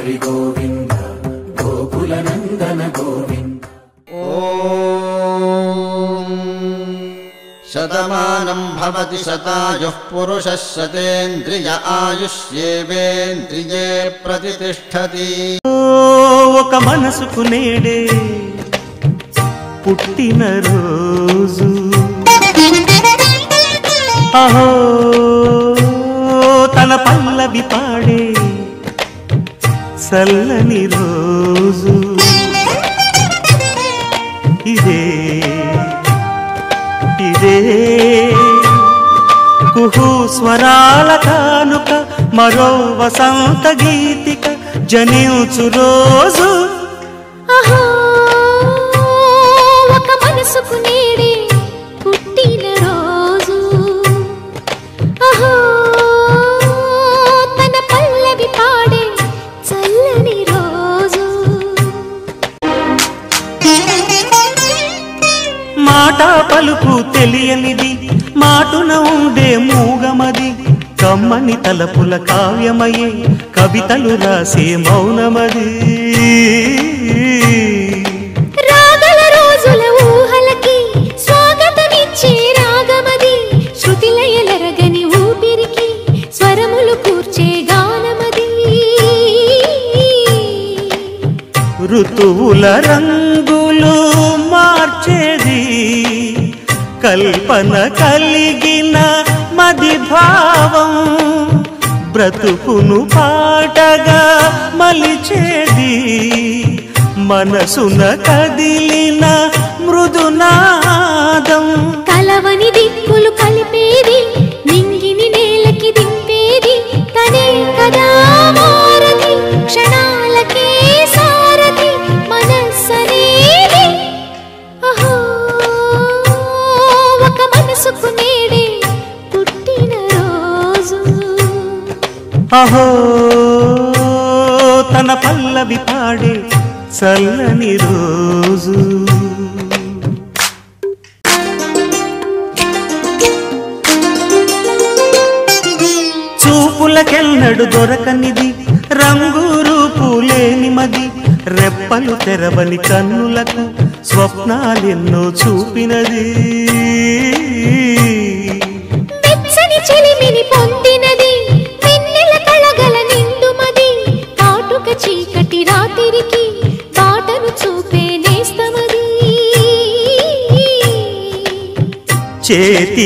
हरि गोविंद गोकुल नंदन गोविंद। शतमानं भवति शतायुः पुरुषः शतेन्द्रिय आयुष्येवेन्द्रिये प्रतिष्ठति। ఒక మనసుకు నేడే పుట్టిన రోజు అహో తన పల్లవి పాడే చల్లని రోజు ఇదే ఇదే కుహు స్వరాల కానుక మరో వసంత గీతిక జనించు రోజు అహో ఒక మనసుకు నేడే పుట్టిన రోజు అహో తన పల్లవి పాడే చల్లని రోజు మాట పలుకు తెలియనిది మాటున ఉండే మూగమది కమ్మని తలపుల కావ్యమయే కవితలు రాసే మౌనమది రాగల రోజుల ఊహలకి స్వాగతమిచ్చే రాగమది శృతిలయలరగని ఊపిరికి స్వరములు కూర్చే గానమది ఋతువుల రంగులు మార్చేది కల్పన కలిగిన మది భావం బ్రతుకును పాటగా మలిచేది మనసున కదిలిన మృదునాదం కలవని దిక్కులు కలిపేది నింగిని నేలకి దింపేది తనే కదా మారది క్షణాలకే సారది మనస్సనేది అహో ఒక మనసుకు నేడే పుట్టిన రోజు అహో తన పల్లవి పాడే చల్లని రోజు చూపులకెన్నడు దొరకనిది రంగు రూపు లేని మది రెప్పలు తెరవని కన్నులకు స్వప్నాలెన్నో చూపినది వెచ్చని చెలిమిని పొందినది వెన్నెల కళగల నిండుమది కాటుక చీకటి రాత్రికి బాటను చూపే నేస్తమది చేతి